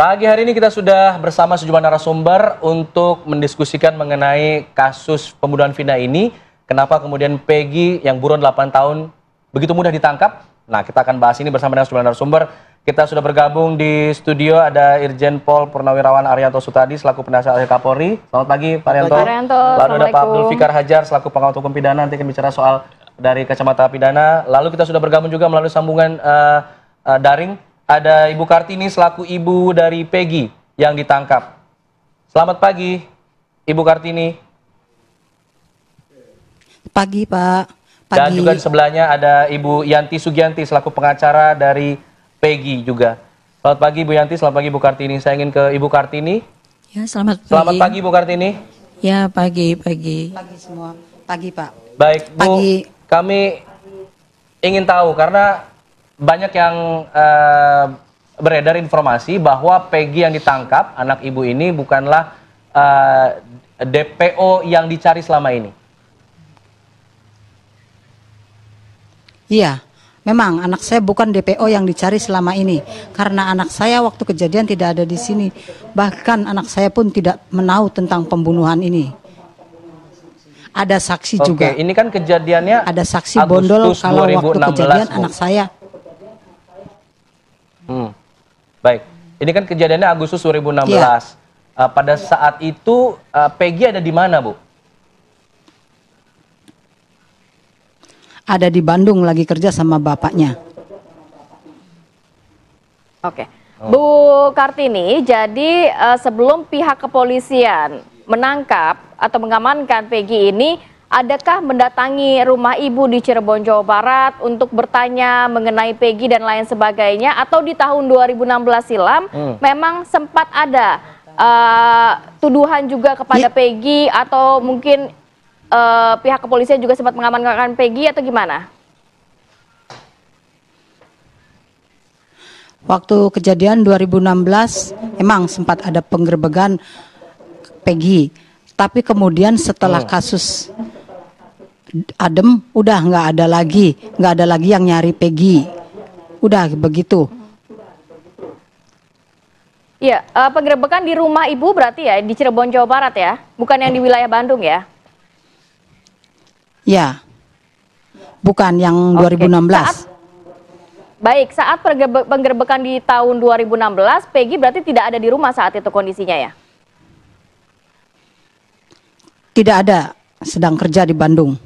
Pagi hari ini kita sudah bersama sejumlah narasumber untuk mendiskusikan mengenai kasus pembunuhan Vina ini. Kenapa kemudian Peggy yang buron 8 tahun begitu mudah ditangkap? Nah, kita akan bahas ini bersama dengan sejumlah narasumber. Kita sudah bergabung di studio, ada Irjen Pol Purnawirawan Arianto Sutadi selaku penasihat ahli Kapolri. Selamat pagi Pak Arianto. Lalu ada Pak Abdul Fikar Hajar selaku pengamat hukum pidana, nanti akan bicara soal dari kacamata pidana. Lalu kita sudah bergabung juga melalui sambungan daring. Ada Ibu Kartini selaku ibu dari Peggy yang ditangkap. Selamat pagi, Ibu Kartini. Pagi, Pak. Pagi. Dan juga di sebelahnya ada Ibu Yanti Sugianti selaku pengacara dari Peggy juga. Selamat pagi, Bu Yanti. Selamat pagi, Bu Kartini. Saya ingin ke Ibu Kartini. Ya, selamat pagi. Selamat pagi, Bu Kartini. Ya, pagi. Pagi semua. Pagi, Pak. Baik, Bu. Pagi. Kami ingin tahu karena banyak yang beredar informasi bahwa Peggy yang ditangkap, anak ibu ini bukanlah DPO yang dicari selama ini. Iya, memang anak saya bukan DPO yang dicari selama ini. Karena anak saya waktu kejadian tidak ada di sini. Bahkan anak saya pun tidak menahu tentang pembunuhan ini. Ada saksi juga. Oke, ini kan kejadiannya ada saksi bondol kalau waktu kejadian Bu. anak saya. Baik, ini kan kejadiannya Agustus 2016. Ya. Pada saat itu Peggy ada di mana, Bu? Ada di Bandung lagi kerja sama bapaknya. Oke, Bu Kartini, jadi sebelum pihak kepolisian menangkap atau mengamankan Peggy ini, adakah mendatangi rumah ibu di Cirebon, Jawa Barat untuk bertanya mengenai Peggy dan lain sebagainya? Atau di tahun 2016 silam memang sempat ada tuduhan juga kepada Peggy atau mungkin pihak kepolisian juga sempat mengamankan Peggy atau gimana? Waktu kejadian 2016 emang sempat ada penggerbegan Peggy. Tapi kemudian setelah kasus adem, udah nggak ada lagi yang nyari Peggy, udah begitu. Iya, penggerebekan di rumah ibu berarti ya di Cirebon, Jawa Barat ya, bukan yang di wilayah Bandung ya? Ya, bukan yang 2016. Saat penggerebekan di tahun 2016, Peggy berarti tidak ada di rumah saat itu kondisinya ya? Tidak ada, sedang kerja di Bandung.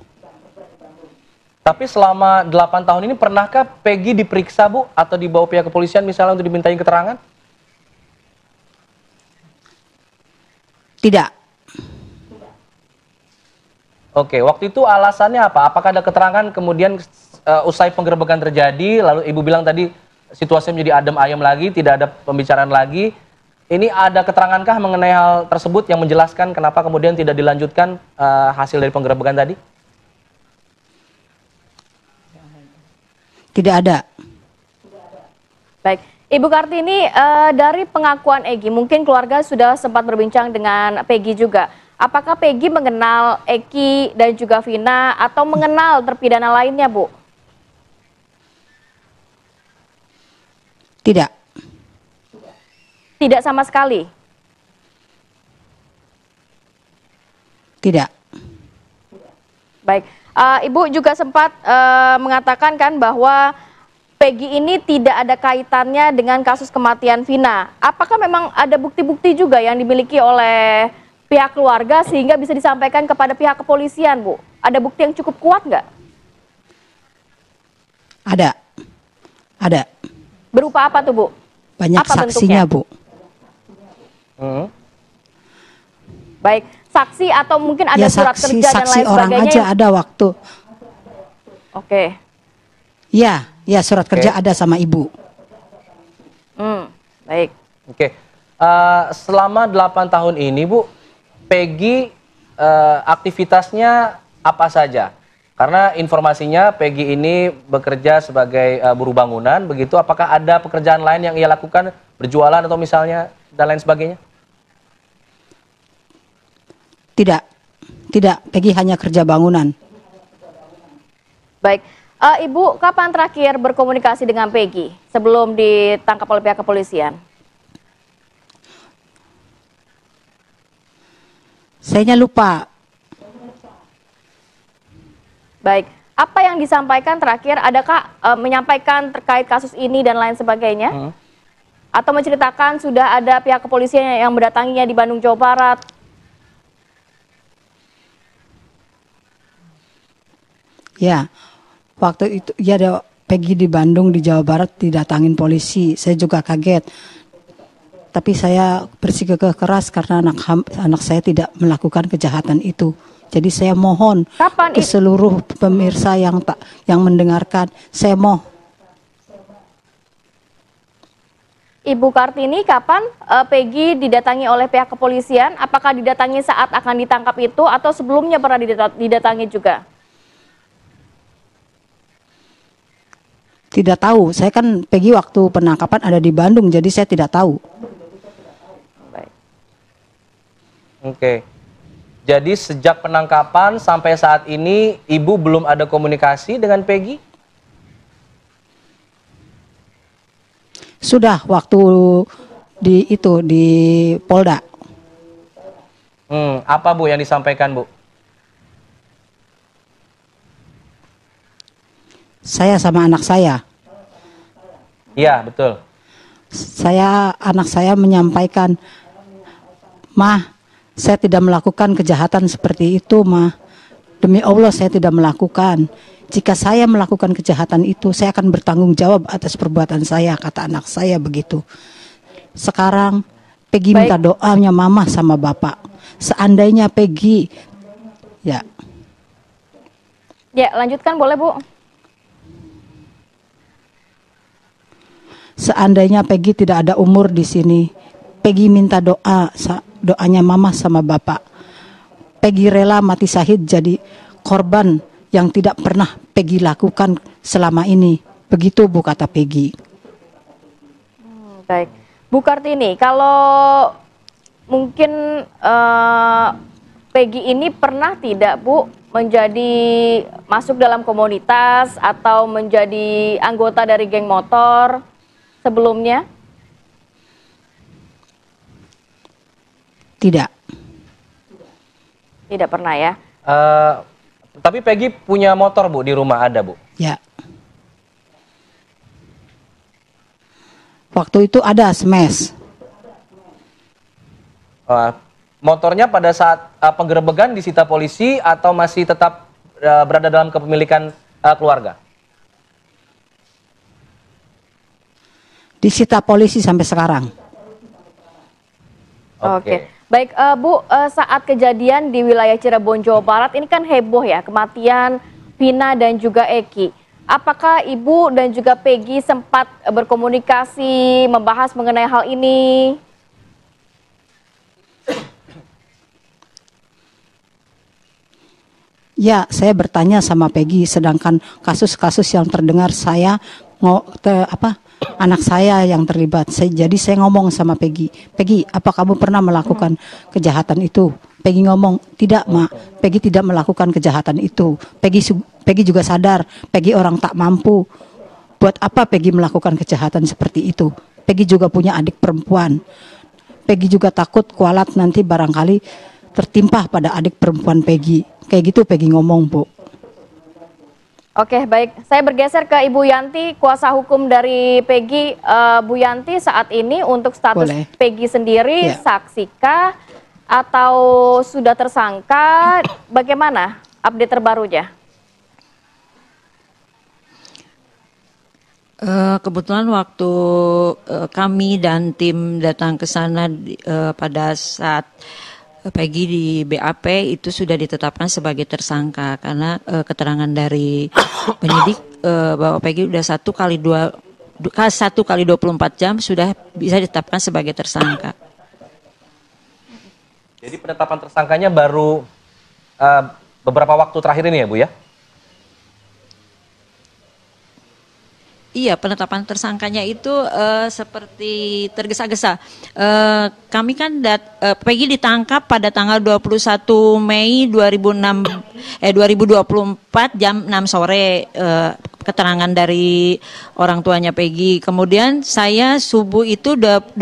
Tapi selama 8 tahun ini pernahkah Peggy diperiksa, Bu? Atau dibawa pihak kepolisian misalnya untuk dimintain keterangan? Tidak. Oke, waktu itu alasannya apa? Apakah ada keterangan kemudian usai penggerebekan terjadi, lalu Ibu bilang tadi situasinya menjadi adem ayem lagi, tidak ada pembicaraan lagi. Ini ada keterangankah mengenai hal tersebut yang menjelaskan kenapa kemudian tidak dilanjutkan hasil dari penggerebekan tadi? Tidak ada. Baik, Ibu Kartini, dari pengakuan Egy, mungkin keluarga sudah sempat berbincang dengan Peggy juga. Apakah Peggy mengenal Eki dan juga Vina atau mengenal terpidana lainnya, Bu? Tidak. Tidak sama sekali? Tidak. Baik, Ibu juga sempat mengatakan kan bahwa Peggy ini tidak ada kaitannya dengan kasus kematian Vina. Apakah memang ada bukti-bukti juga yang dimiliki oleh pihak keluarga sehingga bisa disampaikan kepada pihak kepolisian, Bu? Ada bukti yang cukup kuat nggak? Ada. Ada. Berupa apa tuh, Bu? Banyak apa saksinya, bentuknya? Bu. Baik, saksi atau mungkin ada Ya, surat kerja dan saksi lain orang sebagainya? aja ada waktu. Oke. Ya surat kerja ada sama ibu. Baik. Oke, selama 8 tahun ini, Bu, Peggy aktivitasnya apa saja? Karena informasinya Peggy ini bekerja sebagai buruh bangunan, begitu. Apakah ada pekerjaan lain yang ia lakukan, berjualan atau misalnya dan lain sebagainya? Tidak. Peggy hanya kerja bangunan. Baik, Ibu kapan terakhir berkomunikasi dengan Peggy sebelum ditangkap oleh pihak kepolisian? Saya lupa. Baik, apa yang disampaikan terakhir? Adakah menyampaikan terkait kasus ini dan lain sebagainya? Atau menceritakan sudah ada pihak kepolisian yang mendatanginya di Bandung, Jawa Barat? Ya, waktu itu ya ada Peggy di Bandung di Jawa Barat didatangin polisi. Saya juga kaget. Tapi saya bersikeras keras karena anak saya tidak melakukan kejahatan itu. Jadi saya mohon ke seluruh pemirsa yang mendengarkan, saya Ibu Kartini, kapan Peggy didatangi oleh pihak kepolisian? Apakah didatangi saat akan ditangkap itu atau sebelumnya pernah didatangi juga? tidak tahu. Saya kan Peggy waktu penangkapan ada di Bandung, jadi saya tidak tahu. Baik. Oke. Jadi sejak penangkapan sampai saat ini Ibu belum ada komunikasi dengan Peggy? Sudah waktu di Polda. Apa Bu yang disampaikan Bu? Saya sama anak saya. Iya, betul. Anak saya menyampaikan, "Mah, saya tidak melakukan kejahatan seperti itu, Mah. Demi Allah saya tidak melakukan. Jika saya melakukan kejahatan itu, saya akan bertanggung jawab atas perbuatan saya," kata anak saya begitu. Sekarang Peggy minta doanya mama sama bapak. Seandainya Peggy, ya. Ya, lanjutkan boleh Bu. Seandainya Peggy tidak ada umur di sini, Peggy minta doanya mama sama bapak. Peggy rela mati syahid jadi korban yang tidak pernah Peggy lakukan selama ini. Begitu Bu kata Peggy. Baik, Bu Kartini, kalau mungkin Peggy ini pernah tidak Bu masuk dalam komunitas atau menjadi anggota dari geng motor sebelumnya? Tidak. Tidak pernah ya? Tapi Peggy punya motor Bu, di rumah ada Bu? Ya. Waktu itu ada smash. Motornya pada saat penggerebekan disita polisi atau masih tetap berada dalam kepemilikan keluarga? Disita polisi sampai sekarang. Oke. Baik, Bu, saat kejadian di wilayah Cirebon, Jawa Barat, ini kan heboh ya, kematian Vina dan juga Eki. Apakah Ibu dan juga Peggy sempat berkomunikasi, membahas mengenai hal ini? Ya, saya bertanya sama Peggy, sedangkan kasus-kasus yang terdengar anak saya yang terlibat. Jadi saya ngomong sama Peggy, "Peggy, apa kamu pernah melakukan kejahatan itu?" Peggy ngomong, "Tidak, Ma. Peggy tidak melakukan kejahatan itu. Peggy juga sadar, Peggy orang tak mampu. Buat apa Peggy melakukan kejahatan seperti itu? Peggy juga punya adik perempuan. Peggy juga takut kualat nanti barangkali tertimpa pada adik perempuan Peggy." Kayak gitu Peggy ngomong, Bu. Oke, baik. Saya bergeser ke Ibu Yanti, kuasa hukum dari Peggy. Bu Yanti, saat ini untuk status Peggy sendiri, saksikah atau sudah tersangka? Bagaimana update terbarunya? Kebetulan waktu kami dan tim datang ke sana pada saat Peggy di BAP itu sudah ditetapkan sebagai tersangka karena keterangan dari penyidik bahwa Peggy udah 1 kali 24 jam sudah bisa ditetapkan sebagai tersangka. Jadi penetapan tersangkanya baru beberapa waktu terakhir ini ya Bu ya? Iya, penetapan tersangkanya itu seperti tergesa-gesa. Kami kan Peggy ditangkap pada tanggal 21 Mei 2024 jam 6 sore. keterangan dari orang tuanya Peggy. Kemudian saya subuh itu 22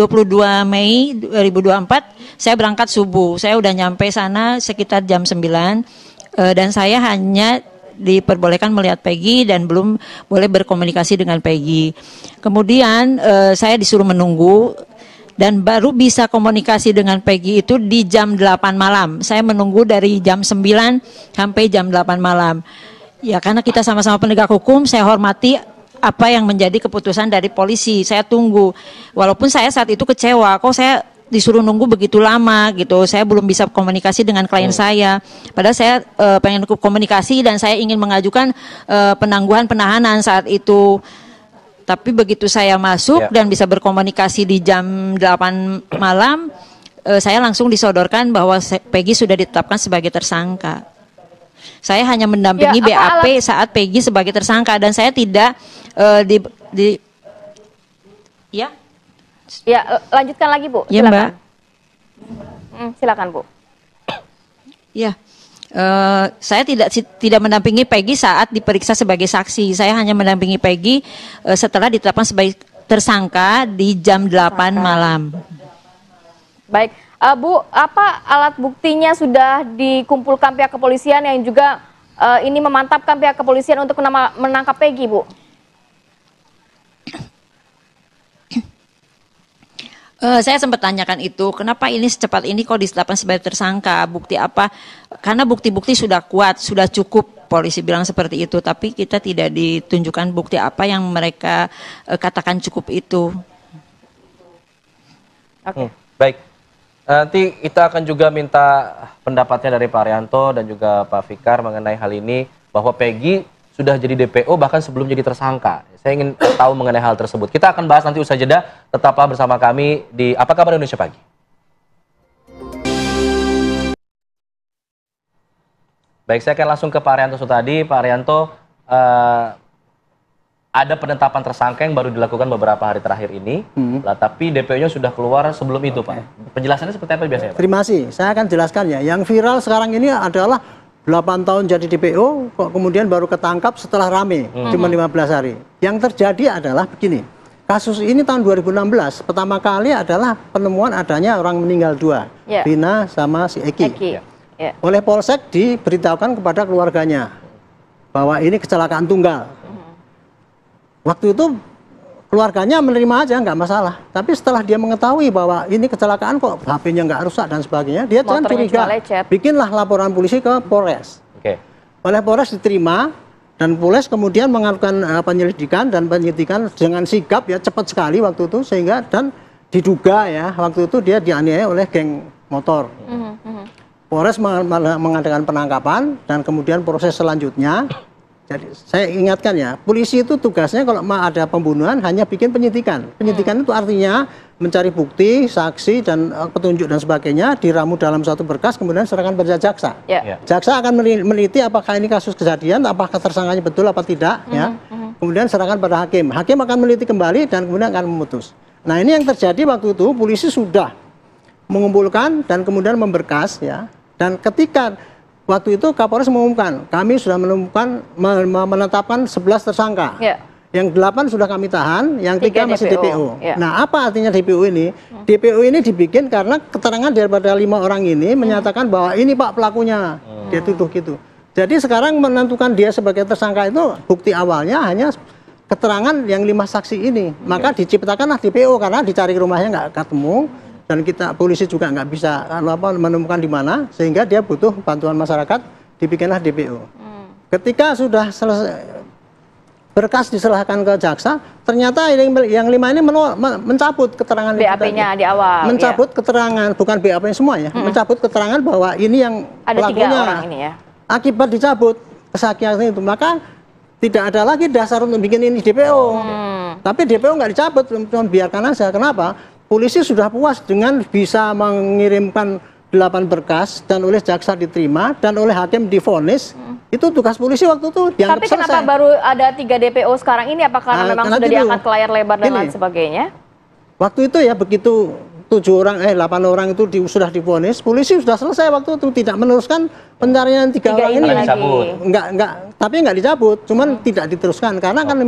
Mei 2024 saya berangkat subuh. Saya udah nyampe sana sekitar jam 9 dan saya hanya diperbolehkan melihat Peggy dan belum boleh berkomunikasi dengan Peggy. Kemudian saya disuruh menunggu dan baru bisa komunikasi dengan Peggy itu di jam 8 malam. Saya menunggu dari jam 9 sampai jam 8 malam. Ya karena kita sama-sama penegak hukum, saya hormati apa yang menjadi keputusan dari polisi. Saya tunggu. Walaupun saya saat itu kecewa, kok saya disuruh nunggu begitu lama gitu. Saya belum bisa komunikasi dengan klien saya. Padahal saya pengen komunikasi dan saya ingin mengajukan penangguhan penahanan saat itu. Tapi begitu saya masuk dan bisa berkomunikasi di jam 8 malam, saya langsung disodorkan bahwa Peggy sudah ditetapkan sebagai tersangka. Saya hanya mendampingi BAP saat Peggy sebagai tersangka dan saya tidak lanjutkan lagi Bu. Ya, silakan. Mbak. Silakan Bu. Ya. Saya tidak mendampingi Peggy saat diperiksa sebagai saksi. Saya hanya mendampingi Peggy setelah ditetapkan sebagai tersangka di jam 8 malam. Baik, Bu, apa alat buktinya sudah dikumpulkan pihak kepolisian yang juga ini memantapkan pihak kepolisian untuk menangkap Peggy, Bu? Saya sempat tanyakan itu, kenapa ini secepat ini kok ditetapkan sebagai tersangka, bukti apa? Karena bukti-bukti sudah kuat, sudah cukup, polisi bilang seperti itu, tapi kita tidak ditunjukkan bukti apa yang mereka katakan cukup itu. Oke. Baik, nanti kita akan juga minta pendapatnya dari Pak Arianto dan juga Pak Fikar mengenai hal ini, bahwa Peggy sudah jadi DPO bahkan sebelum jadi tersangka. Saya ingin tahu mengenai hal tersebut. Kita akan bahas nanti usai jeda. Tetaplah bersama kami di Apa Kabar Indonesia Pagi. Baik, saya akan langsung ke Pak Arianto tadi. Pak Arianto, ada penetapan tersangka yang baru dilakukan beberapa hari terakhir ini, tapi DPO-nya sudah keluar sebelum itu, Pak. Penjelasannya seperti apa biasanya, Pak? Terima kasih. Saya akan jelaskan ya. Yang viral sekarang ini adalah 8 tahun jadi DPO, kok kemudian baru ketangkap setelah rame, cuma 15 hari. Yang terjadi adalah begini, kasus ini tahun 2016, pertama kali adalah penemuan adanya orang meninggal 2, Vina sama si Eki. Oleh Polsek diberitahukan kepada keluarganya, bahwa ini kecelakaan tunggal. Waktu itu keluarganya menerima aja, nggak masalah. Tapi setelah dia mengetahui bahwa ini kecelakaan kok HP-nya nggak rusak dan sebagainya, dia kan curiga. Bikinlah laporan polisi ke Polres. Oleh Polres diterima dan Polres kemudian mengajukan penyelidikan dan penyidikan dengan sigap ya, cepat sekali waktu itu, sehingga dan diduga ya waktu itu dia dianiaya oleh geng motor. Polres mengadakan penangkapan dan kemudian proses selanjutnya. Jadi saya ingatkan ya, polisi itu tugasnya kalau ada pembunuhan hanya bikin penyidikan. Penyidikan itu artinya mencari bukti, saksi, dan petunjuk dan sebagainya, diramu dalam satu berkas, kemudian serahkan pada jaksa. Jaksa akan meneliti apakah ini kasus kejadian, apakah tersangkanya betul apa tidak, ya. Kemudian serahkan pada hakim. Hakim akan meneliti kembali dan kemudian akan memutus. Nah ini yang terjadi waktu itu, polisi sudah mengumpulkan dan kemudian memberkas, ya. Dan ketika waktu itu Kapolres mengumumkan, kami sudah menetapkan 11 tersangka. Yang 8 sudah kami tahan, yang 3 masih DPO. Nah, apa artinya DPO ini? DPO ini dibikin karena keterangan daripada 5 orang ini menyatakan bahwa ini Pak pelakunya. Dia tuduh gitu. Jadi sekarang menentukan dia sebagai tersangka itu bukti awalnya hanya keterangan yang 5 saksi ini. Maka diciptakanlah DPO karena dicari rumahnya nggak ketemu. Dan kita polisi juga nggak bisa menemukan di mana, sehingga dia butuh bantuan masyarakat, dibikinlah DPO. Ketika sudah selesai berkas diserahkan ke jaksa, ternyata yang 5 ini mencabut keterangan BAP-nya di awal. Mencabut keterangan, bukan BAP-nya semua ya, mencabut keterangan bahwa ini yang ada pelakunya. 3 orang ini ya. Akibat dicabut kesaksian itu, maka tidak ada lagi dasar untuk bikin ini DPO. Tapi DPO nggak dicabut, cuma biarkan aja. Kenapa? Polisi sudah puas dengan bisa mengirimkan 8 berkas dan oleh jaksa diterima dan oleh hakim divonis. Itu tugas polisi waktu itu dianggap selesai. Tapi kenapa baru ada 3 DPO sekarang ini? Apakah memang sudah diangkat ke layar lebar dan lain sebagainya? Waktu itu ya begitu 8 orang itu sudah divonis, polisi sudah selesai waktu itu, tidak meneruskan pencarian 3 orang ini. Tapi nggak dicabut, cuman tidak diteruskan karena kan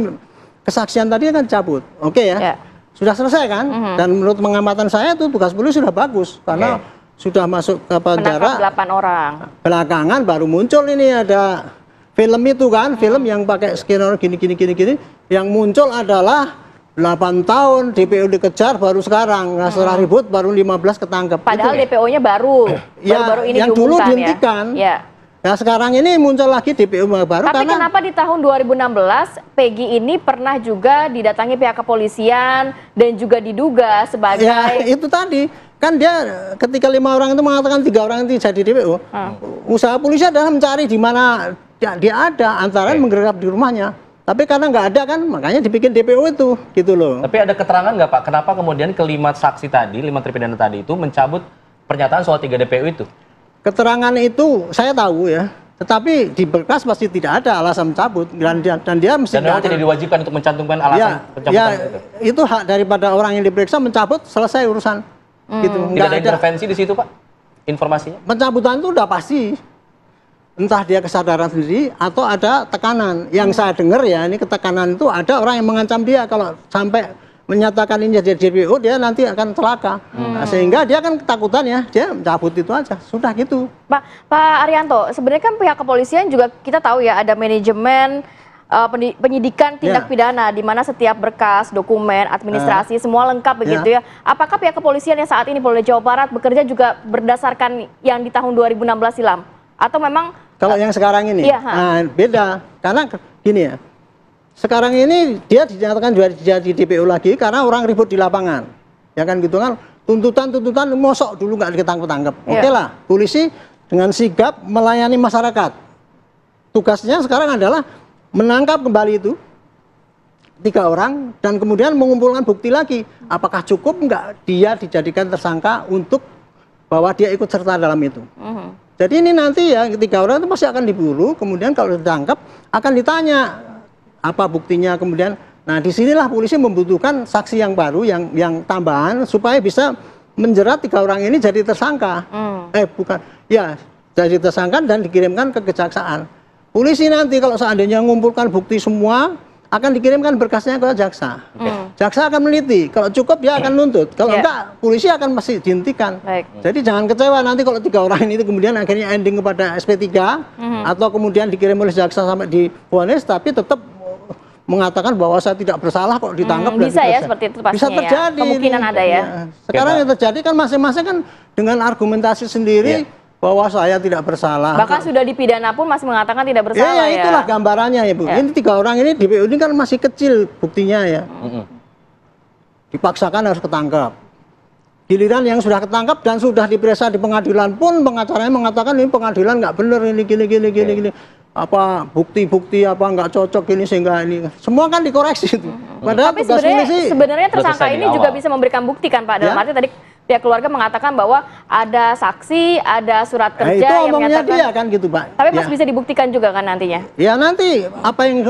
kesaksian tadi kan dicabut. Oke ya. Sudah selesai kan? Dan menurut pengamatan saya itu tugas polisi sudah bagus karena sudah masuk ke penjara. Menangkap 8 orang. Belakangan baru muncul ini ada film itu kan, film yang pakai skenario gini. Yang muncul adalah 8 tahun DPO dikejar baru sekarang, setelah ribut baru 15 ketangkep. Padahal DPO-nya baru ini yang dulu dihentikan. Ya. Nah sekarang ini muncul lagi DPO baru. Tapi kenapa di tahun 2016 Peggy ini pernah juga didatangi pihak kepolisian dan juga diduga sebagai... Ya itu tadi, kan dia ketika 5 orang itu mengatakan 3 orang itu jadi DPO. Usaha polisi adalah mencari di mana dia ada, antara menggerap di rumahnya. Tapi karena nggak ada kan, makanya dibikin DPO itu, gitu loh. Tapi ada keterangan nggak Pak, kenapa kemudian kelima saksi tadi, 5 terpidana tadi itu mencabut pernyataan soal 3 DPO itu? Keterangan itu saya tahu ya, tetapi di berkas pasti tidak ada alasan mencabut dan dia mesti. Dan memang tidak diwajibkan untuk mencantumkan alasan pencabutan itu hak daripada orang yang diperiksa mencabut, selesai urusan. Gitu. Tidak ada intervensi di situ Pak, informasinya? Pencabutan itu udah pasti. Entah dia kesadaran sendiri atau ada tekanan. Yang saya dengar ya, ini ketekanan itu ada orang yang mengancam dia kalau sampai menyatakan ini jadi DPO dia nanti akan celaka. Nah, sehingga dia kan ketakutan ya, dia mencabut itu aja. Sudah gitu. Pak Arianto, sebenarnya kan pihak kepolisian juga kita tahu ya ada manajemen penyidikan tindak pidana di mana setiap berkas, dokumen, administrasi semua lengkap begitu ya. Apakah pihak kepolisian yang saat ini Polda Jawa Barat bekerja juga berdasarkan yang di tahun 2016 silam? Atau memang kalau yang sekarang ini beda, karena gini ya, sekarang ini dia dinyatakan jadi DPO lagi karena orang ribut di lapangan, ya kan gitu kan, tuntutan mosok dulu nggak ditangkap. Oke lah, polisi dengan sigap melayani masyarakat, tugasnya sekarang adalah menangkap kembali itu 3 orang dan kemudian mengumpulkan bukti lagi, apakah cukup nggak dia dijadikan tersangka untuk bahwa dia ikut serta dalam itu. Jadi ini nanti ya 3 orang itu pasti akan diburu, kemudian kalau ditangkap akan ditanya apa buktinya, kemudian nah disinilah polisi membutuhkan saksi yang baru yang tambahan supaya bisa menjerat 3 orang ini jadi tersangka. Jadi tersangka dan dikirimkan ke kejaksaan. Polisi nanti kalau seandainya mengumpulkan bukti semua akan dikirimkan berkasnya ke jaksa. Jaksa akan meneliti, kalau cukup dia akan nuntut, kalau enggak polisi akan masih dihentikan. Jadi jangan kecewa nanti kalau 3 orang ini kemudian akhirnya ending kepada SP3 atau kemudian dikirim oleh jaksa sampai divonis tapi tetap mengatakan bahwa saya tidak bersalah kok ditangkap. Bisa ya seperti itu pastinya. Bisa terjadi. Kemungkinan ada ya. Sekarang yang terjadi kan masing-masing kan dengan argumentasi sendiri bahwa saya tidak bersalah. Bahkan sudah dipidana pun masih mengatakan tidak bersalah ya. Itulah gambarannya ya Bu. Ini 3 orang ini DPO ini kan masih kecil buktinya ya. Dipaksakan harus ketangkap. Giliran yang sudah ketangkap dan sudah diperiksa di pengadilan pun pengacaranya mengatakan ini pengadilan nggak benar ini gini. Apa bukti-bukti apa nggak cocok ini sehingga ini semua kan dikoreksi itu. Padahal tapi sebenarnya tersangka ini juga bisa memberikan bukti kan Pak. Dalam arti tadi pihak keluarga mengatakan bahwa ada saksi, ada surat kerja itu yang menyatakan dia kan gitu Pak. Tapi masih bisa dibuktikan juga kan nantinya? Ya nanti apa yang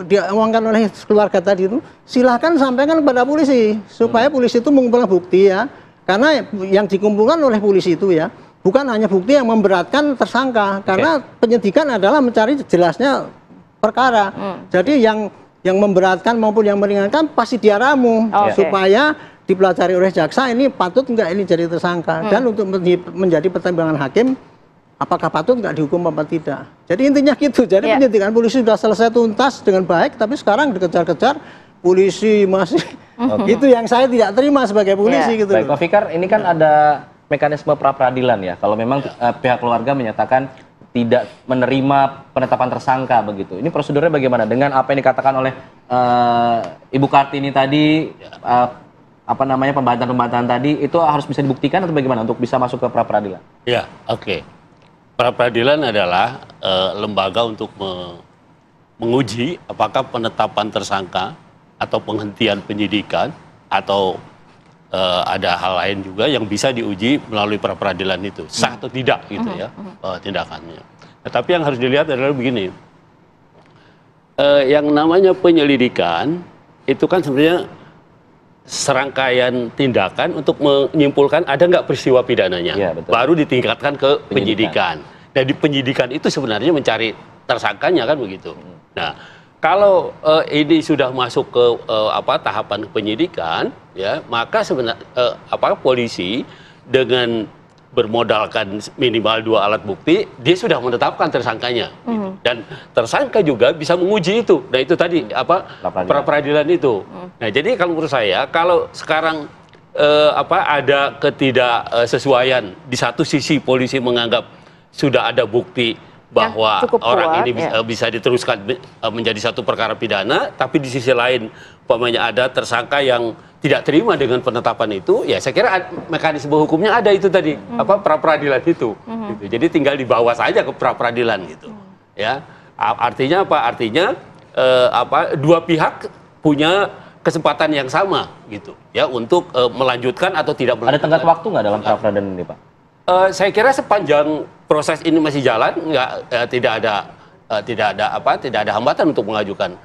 diomongkan oleh keluarga tadi itu silahkan sampaikan kepada polisi supaya polisi itu mengumpulkan bukti ya. Karena yang dikumpulkan oleh polisi itu ya bukan hanya bukti yang memberatkan tersangka, karena penyidikan adalah mencari jelasnya perkara. Jadi yang memberatkan maupun yang meringankan pasti dia ramu supaya dipelajari oleh jaksa ini patut enggak ini jadi tersangka dan untuk menjadi pertimbangan hakim apakah patut enggak dihukum apa tidak. Jadi intinya gitu. Jadi penyidikan polisi sudah selesai tuntas dengan baik, tapi sekarang dikejar-kejar polisi masih itu yang saya tidak terima sebagai polisi gitu. Baik Pak Fikar, ini kan ada mekanisme pra peradilan ya. Kalau memang pihak keluarga menyatakan tidak menerima penetapan tersangka begitu. Ini prosedurnya bagaimana dengan apa yang dikatakan oleh Ibu Kartini tadi, pembantaian tadi itu harus bisa dibuktikan atau bagaimana untuk bisa masuk ke pra peradilan? Ya, oke. Pra peradilan adalah lembaga untuk menguji apakah penetapan tersangka atau penghentian penyidikan atau ada hal lain juga yang bisa diuji melalui pra peradilan itu sah atau tidak gitu ya tindakannya. Nah, tapi yang harus dilihat adalah begini, yang namanya penyelidikan itu kan sebenarnya serangkaian tindakan untuk menyimpulkan ada nggak peristiwa pidananya, Iya, betul. baru ditingkatkan ke penyidikan. Nah, di penyidikan itu sebenarnya mencari tersangkanya kan begitu. Nah, kalau ini sudah masuk ke tahapan penyidikan, ya maka sebenarnya polisi dengan bermodalkan minimal 2 alat bukti, dia sudah menetapkan tersangkanya. Gitu. Dan tersangka juga bisa menguji itu. Nah, itu tadi pra-peradilan itu. Nah, jadi kalau menurut saya, kalau sekarang ada ketidaksesuaian, di satu sisi polisi menganggap sudah ada bukti bahwa orang ini bisa diteruskan menjadi satu perkara pidana, tapi di sisi lain umpamanya ada tersangka yang tidak terima dengan penetapan itu, ya saya kira mekanisme hukumnya ada itu tadi, pra-peradilan itu. Gitu. Jadi tinggal dibawa saja ke pra-peradilan gitu. Ya, artinya apa? Artinya dua pihak punya kesempatan yang sama gitu, ya untuk melanjutkan atau tidak melanjutkan. Ada tenggat waktu nggak dalam pra-peradilan ini, Pak? Saya kira sepanjang proses ini masih jalan, tidak ada hambatan untuk mengajukan.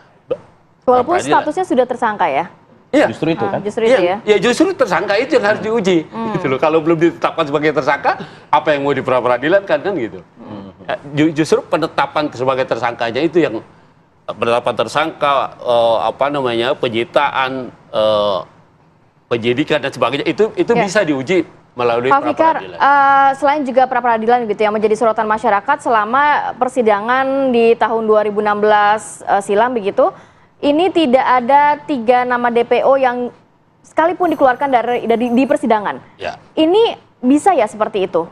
Walaupun statusnya sudah tersangka ya? Iya. Justru itu kan? Justru itu ya? Ya justru tersangka itu yang harus diuji. Gitu loh. Kalau belum ditetapkan sebagai tersangka, apa yang mau di pra-peradilan kan gitu. Justru penetapan sebagai tersangkanya itu yang penetapan tersangka, penyitaan, penyidikan dan sebagainya itu bisa diuji melalui Pak Fikar, pra-peradilan. selain juga pra-peradilan gitu yang menjadi sorotan masyarakat selama persidangan di tahun 2016 silam begitu, ini tidak ada 3 nama DPO yang sekalipun dikeluarkan di persidangan. Ya. Ini bisa ya seperti itu?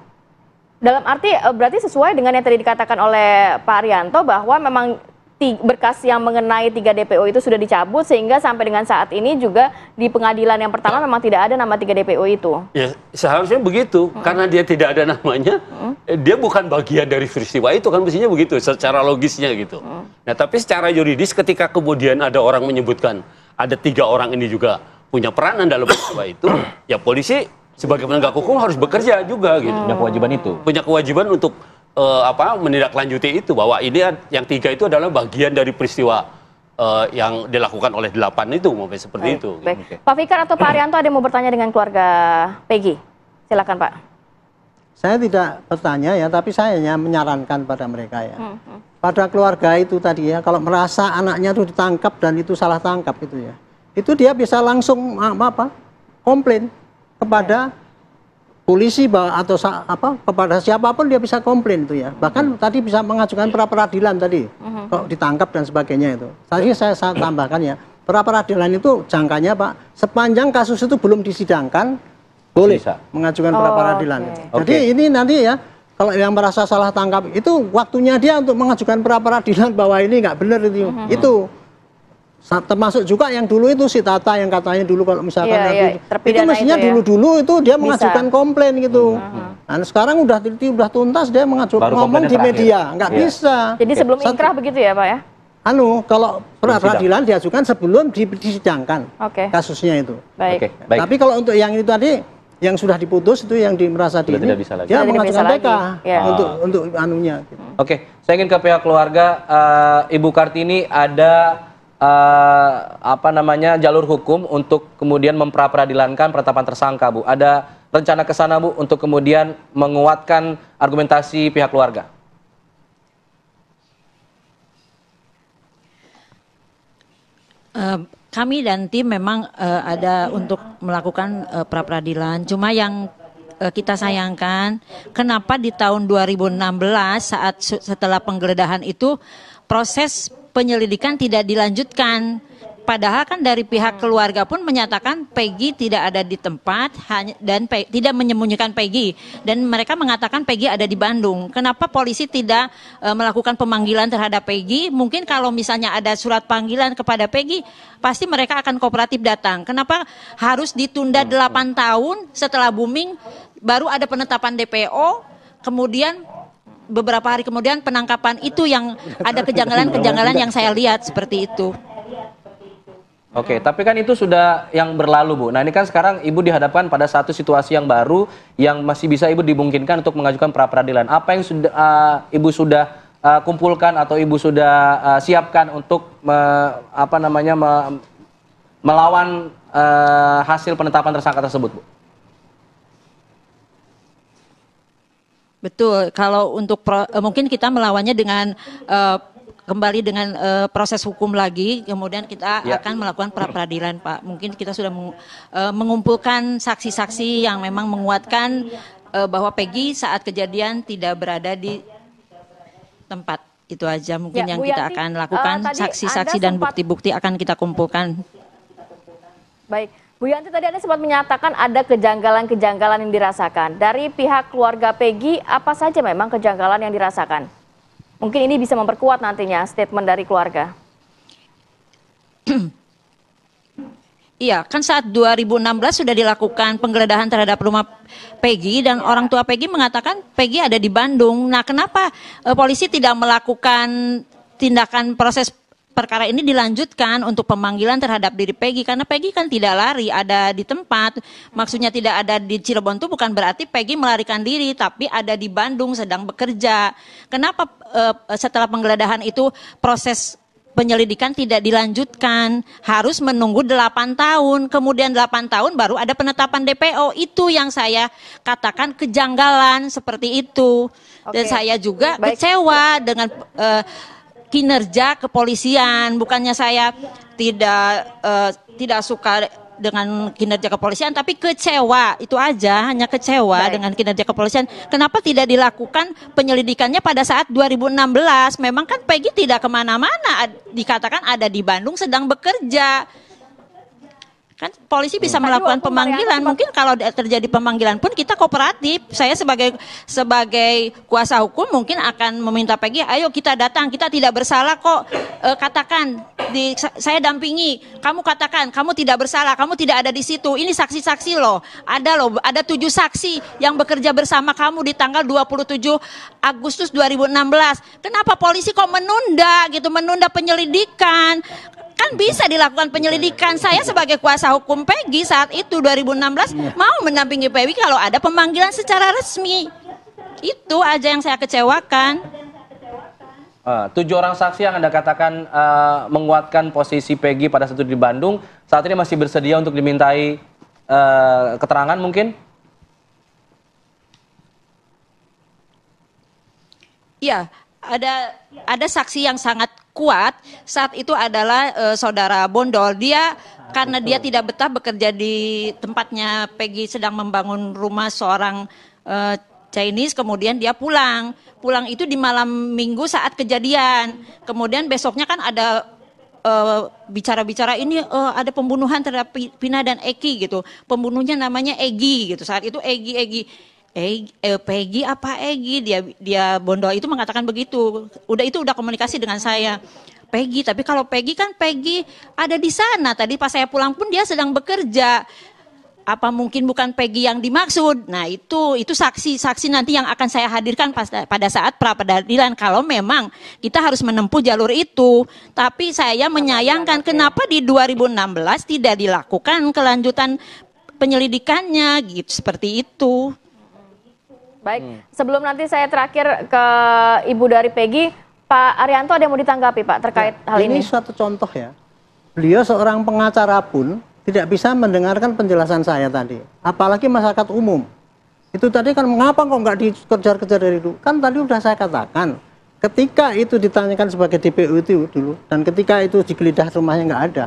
Dalam arti berarti sesuai dengan yang tadi dikatakan oleh Pak Arianto bahwa memang berkas yang mengenai 3 DPO itu sudah dicabut sehingga sampai dengan saat ini juga di pengadilan yang pertama memang tidak ada nama 3 DPO itu. Ya, seharusnya begitu. Karena dia tidak ada namanya, dia bukan bagian dari peristiwa itu kan mestinya begitu secara logisnya gitu. Nah, tapi secara yuridis ketika kemudian ada orang menyebutkan ada 3 orang ini juga punya peranan dalam peristiwa itu, ya polisi sebagai penegak hukum harus bekerja juga gitu. Punya kewajiban itu. Punya kewajiban untuk menindaklanjuti itu bahwa ini yang 3 itu adalah bagian dari peristiwa yang dilakukan oleh 8 itu mungkin seperti itu. Baik. Gitu. Pak Fikar atau Pak Arianto ada yang mau bertanya dengan keluarga Peggy? Silakan Pak. Saya tidak bertanya ya, tapi saya hanya menyarankan pada mereka ya. Pada keluarga itu tadi ya, kalau merasa anaknya itu ditangkap dan itu salah tangkap itu ya, itu dia bisa langsung komplain kepada polisi atau kepada siapapun dia bisa komplain itu ya. Bahkan tadi bisa mengajukan pra-peradilan tadi, kok ditangkap dan sebagainya itu. Tadi saya tambahkan ya, pra-peradilan itu jangkanya Pak, sepanjang kasus itu belum disidangkan, boleh mengajukan pra-peradilan. Jadi ini nanti ya, kalau yang merasa salah tangkap itu waktunya dia untuk mengajukan pra-peradilan bahwa ini nggak benar itu. Itu termasuk juga yang dulu itu si Tata yang katanya dulu kalau misalkan itu mestinya dulu itu dia mengajukan komplain gitu. Nah, sekarang udah tuntas dia mengajukan ngomong di media, nggak bisa. Jadi sebelum inkrah begitu ya Pak ya? Kalau pra-peradilan diajukan sebelum disidangkan kasusnya itu. Baik. Baik. Tapi kalau untuk yang itu tadi yang sudah diputus itu yang merasa Sudah tidak bisa lagi. dia mengajukan PK untuk anunya. Gitu. Oke, saya ingin ke pihak keluarga. Ibu Kartini ada jalur hukum untuk kemudian mempra-peradilankan penetapan tersangka, Bu. Ada rencana ke sana, Bu, untuk kemudian menguatkan argumentasi pihak keluarga? Kami dan tim memang ada untuk melakukan pra-peradilan. Cuma yang kita sayangkan, kenapa di tahun 2016 setelah penggeledahan itu proses penyelidikan tidak dilanjutkan. Padahal kan dari pihak keluarga pun menyatakan Peggy tidak ada di tempat dan tidak menyembunyikan Peggy. Dan mereka mengatakan Peggy ada di Bandung. Kenapa polisi tidak melakukan pemanggilan terhadap Peggy? Mungkin kalau misalnya ada surat panggilan kepada Peggy, pasti mereka akan kooperatif datang. Kenapa harus ditunda 8 tahun setelah booming, baru ada penetapan DPO, kemudian beberapa hari kemudian penangkapan, itu yang ada kejanggalan-kejanggalan yang saya lihat seperti itu. Oke, tapi kan itu sudah yang berlalu, Bu. Nah, ini kan sekarang Ibu dihadapkan pada satu situasi yang baru yang masih bisa Ibu dimungkinkan untuk mengajukan pra-peradilan. Apa yang sudah Ibu sudah kumpulkan atau Ibu sudah siapkan untuk melawan hasil penetapan tersangka tersebut, Bu? Betul, kalau untuk mungkin kita melawannya dengan kembali dengan proses hukum lagi, kemudian kita akan melakukan pra-peradilan, Pak. Mungkin kita sudah mengumpulkan saksi-saksi yang memang menguatkan bahwa Peggy saat kejadian tidak berada di tempat. Itu aja mungkin yang kita akan lakukan, saksi-saksi dan bukti-bukti akan kita kumpulkan. Baik. Bu Yanti, tadi Anda sempat menyatakan ada kejanggalan-kejanggalan yang dirasakan. Dari pihak keluarga Peggy, apa saja memang kejanggalan yang dirasakan? Mungkin ini bisa memperkuat nantinya statement dari keluarga. Iya, kan saat 2016 sudah dilakukan penggeledahan terhadap rumah Peggy dan orang tua Peggy mengatakan Peggy ada di Bandung. Nah, kenapa polisi tidak melakukan tindakan proses perkara ini dilanjutkan untuk pemanggilan terhadap diri Peggy, karena Peggy kan tidak lari, ada di tempat. Maksudnya tidak ada di Cirebon itu bukan berarti Peggy melarikan diri, tapi ada di Bandung sedang bekerja. Kenapa setelah penggeledahan itu proses penyelidikan tidak dilanjutkan? Harus menunggu 8 tahun, kemudian 8 tahun baru ada penetapan DPO. Itu yang saya katakan kejanggalan seperti itu. Dan saya juga kecewa dengan kinerja kepolisian. Bukannya saya tidak suka dengan kinerja kepolisian, tapi kecewa, itu aja, hanya kecewa dengan kinerja kepolisian. Kenapa tidak dilakukan penyelidikannya pada saat 2016? Memang kan Peggy tidak kemana-mana, dikatakan ada di Bandung sedang bekerja. Kan polisi bisa melakukan pemanggilan. Mungkin kalau terjadi pemanggilan pun kita kooperatif. Saya sebagai kuasa hukum mungkin akan meminta Peggy, ayo kita datang, kita tidak bersalah kok. Katakan, saya dampingi, kamu katakan, kamu tidak bersalah, kamu tidak ada di situ. Ini saksi-saksi loh, ada 7 saksi yang bekerja bersama kamu di tanggal 27 Agustus 2016. Kenapa polisi kok menunda penyelidikan? Kan bisa dilakukan penyelidikan. Saya sebagai kuasa hukum Peggy saat itu 2016 mau mendampingi Peggy kalau ada pemanggilan secara resmi. Itu aja yang saya kecewakan. 7 orang saksi yang Anda katakan menguatkan posisi Peggy pada saat itu di Bandung, saat ini masih bersedia untuk dimintai keterangan mungkin? Iya, ada saksi yang sangat kuat saat itu adalah saudara Bondol. Dia karena dia tidak betah bekerja di tempatnya Peggy sedang membangun rumah seorang Chinese, kemudian dia pulang itu di malam minggu saat kejadian. Kemudian besoknya kan ada bicara-bicara ini ada pembunuhan terhadap Vina dan Eki gitu. Pembunuhnya namanya Egi gitu. Saat itu Peggy apa Egi, dia Bondol itu mengatakan begitu. Udah komunikasi dengan saya. Peggy, tapi kalau Peggy kan Peggy ada di sana. Tadi pas saya pulang pun dia sedang bekerja. Apa mungkin bukan Peggy yang dimaksud? Nah, itu saksi nanti yang akan saya hadirkan pada saat pra-peradilan kalau memang kita harus menempuh jalur itu. Tapi saya menyayangkan kenapa di 2016 tidak dilakukan kelanjutan penyelidikannya gitu, seperti itu. Baik, sebelum nanti saya terakhir ke Ibu dari Peggy, Pak Arianto ada yang mau ditanggapi Pak terkait hal ini? Ini suatu contoh ya, beliau seorang pengacara pun tidak bisa mendengarkan penjelasan saya tadi, apalagi masyarakat umum. Itu tadi kan mengapa kok nggak dikejar-kejar dari dulu? Kan tadi udah saya katakan, ketika itu ditanyakan sebagai DPO itu dulu, dan ketika itu digeledah rumahnya nggak ada,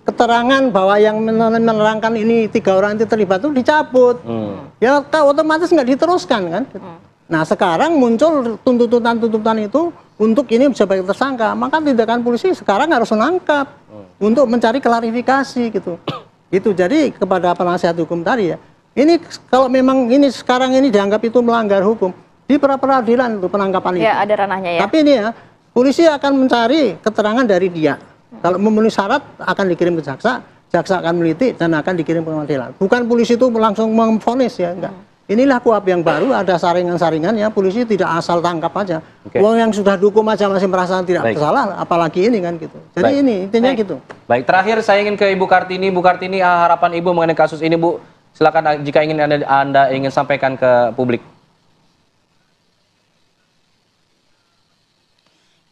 keterangan bahwa yang menerangkan ini 3 orang itu terlibat itu dicabut. Ya otomatis nggak diteruskan kan. Nah sekarang muncul tuntutan itu untuk ini sebagai tersangka, maka tindakan polisi sekarang harus menangkap untuk mencari klarifikasi gitu. Itu jadi kepada penasihat hukum tadi ya. Ini kalau memang ini sekarang ini dianggap itu melanggar hukum, di pra-peradilan untuk penangkapan itu. Ya ada ranahnya ya. Tapi ini ya, polisi akan mencari keterangan dari dia. Kalau memenuhi syarat akan dikirim ke jaksa akan meneliti dan akan dikirim ke pengadilan. Bukan polisi itu langsung memvonis ya, enggak. Inilah KUHP yang baru, ada saringan-saringan ya, polisi tidak asal tangkap aja. Uang yang sudah dihukum aja masih merasa tidak bersalah, apalagi ini kan gitu. Jadi ini intinya gitu. Baik, terakhir saya ingin ke Ibu Kartini. Bu Kartini, harapan Ibu mengenai kasus ini Bu, silakan jika ingin Anda ingin sampaikan ke publik.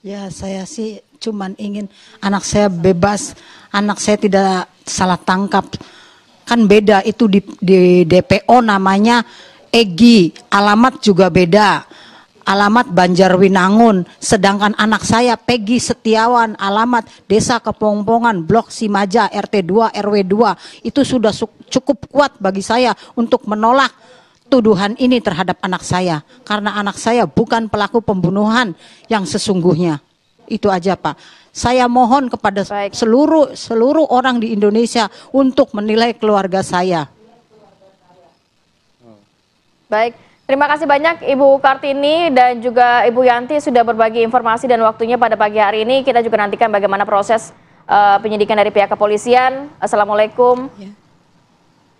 Ya, saya sih cuman ingin anak saya bebas, anak saya tidak salah tangkap. Kan beda itu di DPO namanya Egi, alamat juga beda. Alamat Banjarwinangun, sedangkan anak saya Peggy Setiawan, alamat Desa Kepongpongan, Blok Simaja, RT 2 RW 2. Itu sudah cukup kuat bagi saya untuk menolak tuduhan ini terhadap anak saya, karena anak saya bukan pelaku pembunuhan yang sesungguhnya. Itu aja, Pak. Saya mohon kepada seluruh orang di Indonesia untuk menilai keluarga saya. Baik, terima kasih banyak Ibu Kartini dan juga Ibu Yanti sudah berbagi informasi dan waktunya pada pagi hari ini. Kita juga nantikan bagaimana proses penyidikan dari pihak kepolisian. Assalamualaikum. Ya.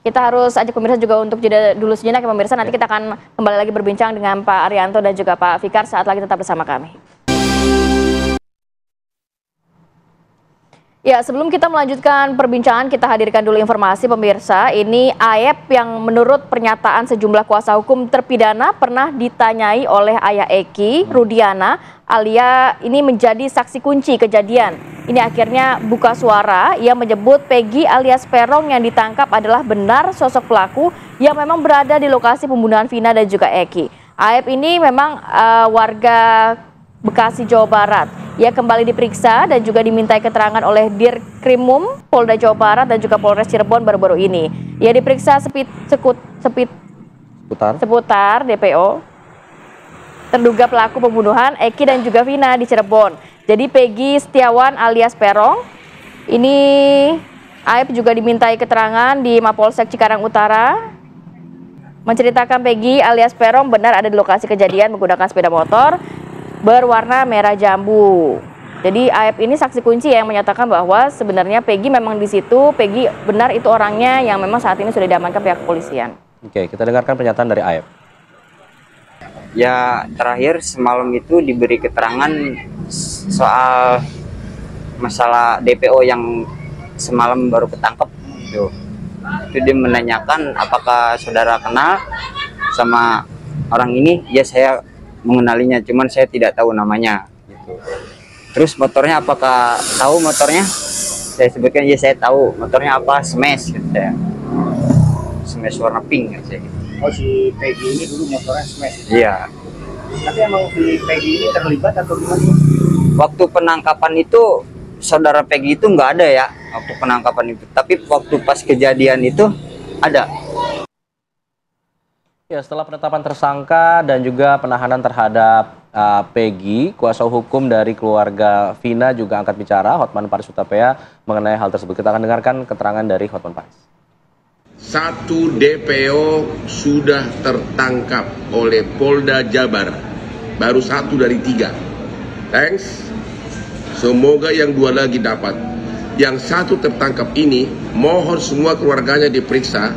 Kita harus ajak pemirsa juga untuk jeda dulu sejenak ya pemirsa. Nanti kita akan kembali lagi berbincang dengan Pak Arianto dan juga Pak Fikar saat lagi tetap bersama kami. Ya, sebelum kita melanjutkan perbincangan, kita hadirkan dulu informasi pemirsa. Ini Aep yang menurut pernyataan sejumlah kuasa hukum terpidana pernah ditanyai oleh ayah Eki, Rudiana, Alia ini menjadi saksi kunci kejadian. Ini akhirnya buka suara yang menyebut Peggy alias Peron yang ditangkap adalah benar sosok pelaku yang memang berada di lokasi pembunuhan Vina dan juga Eki. Aep ini memang warga Bekasi, Jawa Barat. Ia kembali diperiksa dan juga dimintai keterangan oleh Dirkrimum Polda Jawa Barat dan juga Polres Cirebon baru-baru ini. Ia diperiksa seputar DPO terduga pelaku pembunuhan Eki dan juga Vina di Cirebon. Jadi Peggy Setiawan alias Perong ini Aep juga dimintai keterangan di Mapolsek Cikarang Utara. Menceritakan Peggy alias Perong benar ada di lokasi kejadian menggunakan sepeda motor berwarna merah jambu. Jadi Aep ini saksi kunci yang menyatakan bahwa sebenarnya Peggy memang di situ, Peggy benar itu orangnya yang memang saat ini sudah diamankan pihak kepolisian. Oke, kita dengarkan pernyataan dari Aep. Ya, terakhir semalam itu diberi keterangan soal masalah DPO yang semalam baru ketangkep. Itu dia menanyakan apakah saudara kenal sama orang ini. Ya, saya mengenalinya, cuman saya tidak tahu namanya gitu. Terus motornya apakah tahu motornya? Saya sebutkan ya saya tahu motornya apa, Smash gitu saya. Smash warna pink gitu. Oh, si Peggy ini dulu motornya Smash. Iya. Tapi emang si Peggy ini terlibat atau gimana? Waktu penangkapan itu saudara Peggy itu nggak ada ya waktu penangkapan itu, tapi waktu pas kejadian itu ada. Ya, setelah penetapan tersangka dan juga penahanan terhadap Peggy, kuasa hukum dari keluarga Vina juga angkat bicara, Hotman Paris Hutapea, mengenai hal tersebut. Kita akan dengarkan keterangan dari Hotman Paris. 1 DPO sudah tertangkap oleh Polda Jabar, baru 1 dari 3. Thanks. Semoga yang 2 lagi dapat. Yang 1 tertangkap ini, mohon semua keluarganya diperiksa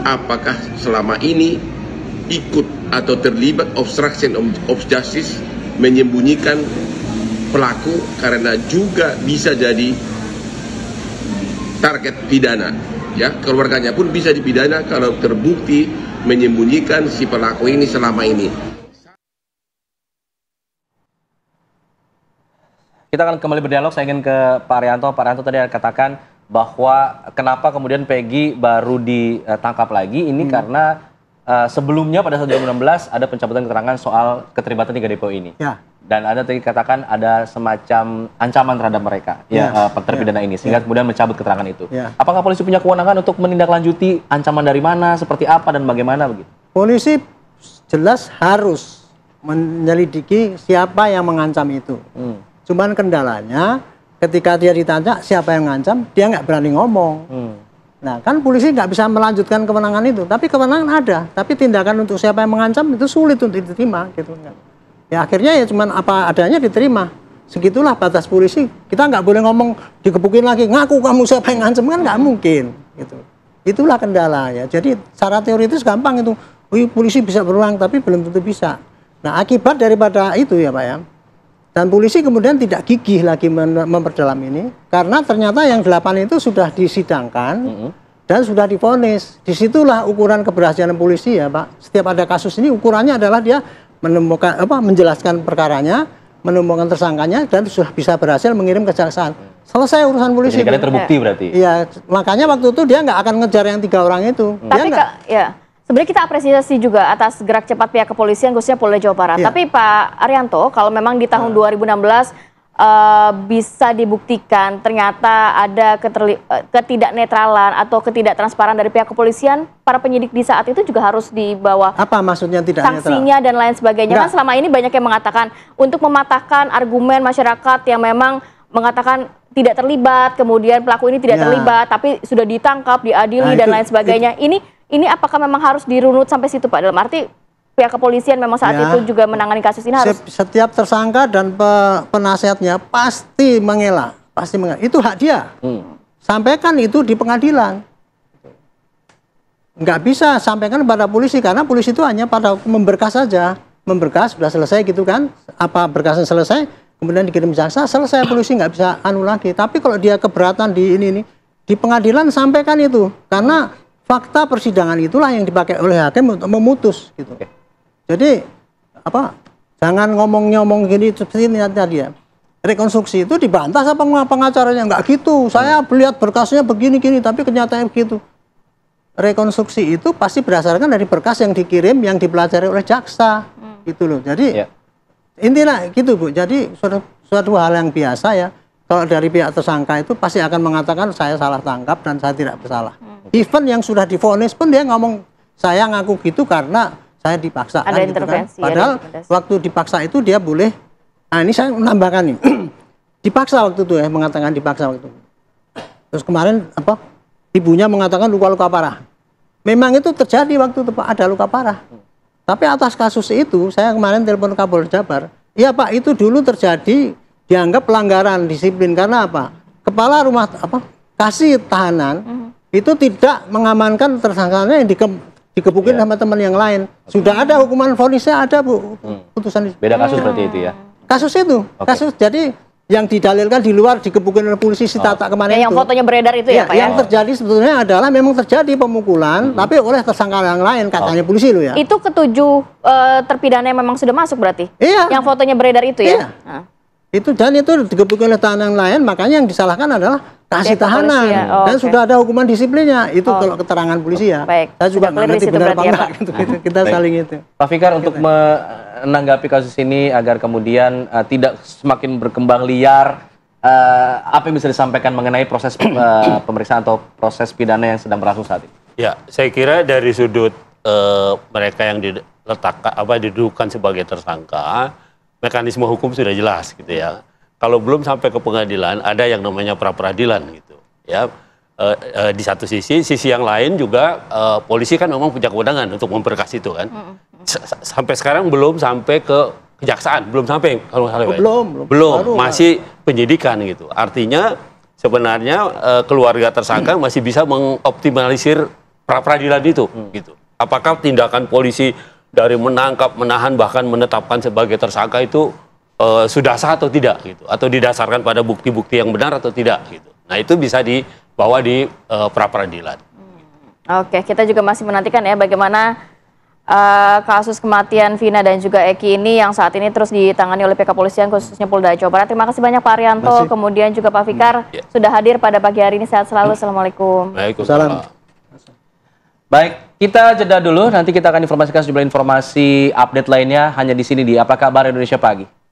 apakah selama ini ikut atau terlibat obstruction of justice, menyembunyikan pelaku, karena juga bisa jadi target pidana. Ya, keluarganya pun bisa dipidana kalau terbukti menyembunyikan si pelaku ini selama ini. Kita akan kembali berdialog. Saya ingin ke Pak Arianto. Pak Arianto tadi katakan bahwa kenapa kemudian Peggy baru ditangkap lagi ini karena sebelumnya pada tahun 2016 ada pencabutan keterangan soal keterlibatan 3 DPO ini. Ya. Dan ada tadi katakan ada semacam ancaman terhadap mereka, terpidana ini, sehingga kemudian mencabut keterangan itu. Ya. Apakah polisi punya kewenangan untuk menindaklanjuti ancaman dari mana, seperti apa, dan bagaimana begitu? Polisi jelas harus menyelidiki siapa yang mengancam itu. Cuman kendalanya ketika dia ditanya siapa yang mengancam, dia nggak berani ngomong. Nah, kan polisi nggak bisa melanjutkan kewenangan itu, tapi kewenangan ada. Tapi tindakan untuk siapa yang mengancam itu sulit untuk diterima, gitu kan. Ya akhirnya ya cuman apa adanya diterima. Segitulah batas polisi. Kita nggak boleh ngomong dikepukin lagi, ngaku kamu siapa yang ngancam, kan nggak mungkin. Gitu. Itulah kendala ya. Jadi secara teoritis gampang itu. Polisi bisa berulang, tapi belum tentu bisa. Nah akibat daripada itu ya Pak ya. Dan polisi kemudian tidak gigih lagi memperdalam ini, karena ternyata yang 8 itu sudah disidangkan dan sudah divonis. Disitulah ukuran keberhasilan polisi ya Pak. Setiap ada kasus ini ukurannya adalah dia menemukan menjelaskan perkaranya, menemukan tersangkanya dan sudah bisa berhasil mengirim kejaksaan. Selesai urusan polisi. Jadi kalian terbukti berarti. Iya, makanya waktu itu dia nggak akan ngejar yang 3 orang itu. Tapi ya, sebenarnya kita apresiasi juga atas gerak cepat pihak kepolisian khususnya Polda Jawa Barat. Iya. Tapi Pak Arianto, kalau memang di tahun 2016 bisa dibuktikan ternyata ada ketidaknetralan atau ketidaktransparan dari pihak kepolisian, para penyidik di saat itu juga harus dibawa apa maksudnya tidak sanksinya dan lain sebagainya. Kan selama ini banyak yang mengatakan untuk mematahkan argumen masyarakat yang memang mengatakan tidak terlibat, kemudian pelaku ini tidak terlibat, tapi sudah ditangkap, diadili dan lain sebagainya. Ini apakah memang harus dirunut sampai situ, Pak? Dalam arti pihak kepolisian memang saat itu juga menangani kasus ini harus. Setiap tersangka dan penasihatnya pasti mengelak, Itu hak dia. Sampaikan itu di pengadilan. Nggak bisa sampaikan pada polisi karena polisi itu hanya pada memberkas saja, memberkas sudah selesai gitu kan? Apa berkasnya selesai, kemudian dikirim jaksa, selesai, polisi nggak bisa anu lagi. Tapi kalau dia keberatan di ini di pengadilan sampaikan itu karena fakta persidangan itulah yang dipakai oleh hakim untuk memutus gitu. Jadi jangan ngomong gini seperti ini tadi ya. Rekonstruksi itu dibantah sama pengacaranya, nggak gitu. Saya lihat berkasnya begini-gini, tapi kenyataannya begitu. Rekonstruksi itu pasti berdasarkan dari berkas yang dikirim, yang dipelajari oleh jaksa, gitu loh. Jadi intinya gitu Bu. Jadi suatu hal yang biasa ya. Kalau dari pihak tersangka itu pasti akan mengatakan saya salah tangkap dan saya tidak bersalah. Even yang sudah divonis pun dia ngomong saya ngaku gitu karena saya dipaksa. Ada intervensi. Kan? Padahal waktu dipaksa itu dia boleh. Nah ini saya menambahkan nih. Dipaksa waktu itu ya, mengatakan dipaksa waktu itu. Terus kemarin ibunya mengatakan luka-luka parah. Memang itu terjadi waktu itu Pak, ada luka parah. Tapi atas kasus itu saya kemarin telepon Kapolda Jabar. Iya Pak, itu dulu terjadi dianggap pelanggaran disiplin karena apa? Kepala rumah kasih tahanan itu tidak mengamankan tersangkanya yang dikebukin sama teman yang lain. Sudah ada hukuman vonisnya, ada Bu. Putusan beda kasus berarti itu ya. Kasus itu. Kasus jadi yang didalilkan di luar dikebukin oleh polisi si Tata kemarin yang fotonya beredar itu ya Pak ya. Yang terjadi sebetulnya adalah memang terjadi pemukulan tapi oleh tersangka yang lain katanya polisi loh ya. Itu ketujuh terpidana yang memang sudah masuk berarti. Iya. Yang fotonya beredar itu ya. Iya. Itu dan itu dikebukin oleh tahanan lain, makanya yang disalahkan adalah kasih tahanan dan sudah ada hukuman disiplinnya. Itu kalau keterangan polisi ya. Baik. Saya juga nggak ngerti benar apa enggak gitu. Kita saling itu. Pak Fikar, untuk menanggapi kasus ini agar kemudian tidak semakin berkembang liar, apa yang bisa disampaikan mengenai proses pemeriksaan atau proses pidana yang sedang berlangsung saat ini? Ya, saya kira dari sudut mereka yang didudukan sebagai tersangka, mekanisme hukum sudah jelas gitu ya. Kalau belum sampai ke pengadilan, ada yang namanya pra-peradilan gitu ya. Di satu sisi yang lain juga polisi kan memang punya kewenangan untuk memberkas itu kan. Sampai sekarang belum sampai ke kejaksaan, belum sampai kalau belum masih penyidikan gitu. Artinya sebenarnya keluarga tersangka masih bisa mengoptimalisir pra-peradilan itu gitu. Apakah tindakan polisi dari menangkap, menahan, bahkan menetapkan sebagai tersangka itu sudah sah atau tidak gitu, atau didasarkan pada bukti-bukti yang benar atau tidak gitu. Nah itu bisa dibawa di pra-peradilan. Oke, kita juga masih menantikan ya bagaimana kasus kematian Vina dan juga Eki ini yang saat ini terus ditangani oleh pihak kepolisian khususnya Polda Jawa Barat. Terima kasih banyak Pak Arianto, kemudian juga Pak Fikar sudah hadir pada pagi hari ini. Sehat selalu. Assalamualaikum. Waalaikumsalam. Baik, kita jeda dulu. Nanti kita akan informasikan sejumlah informasi update lainnya hanya di sini di Apa Kabar Indonesia Pagi.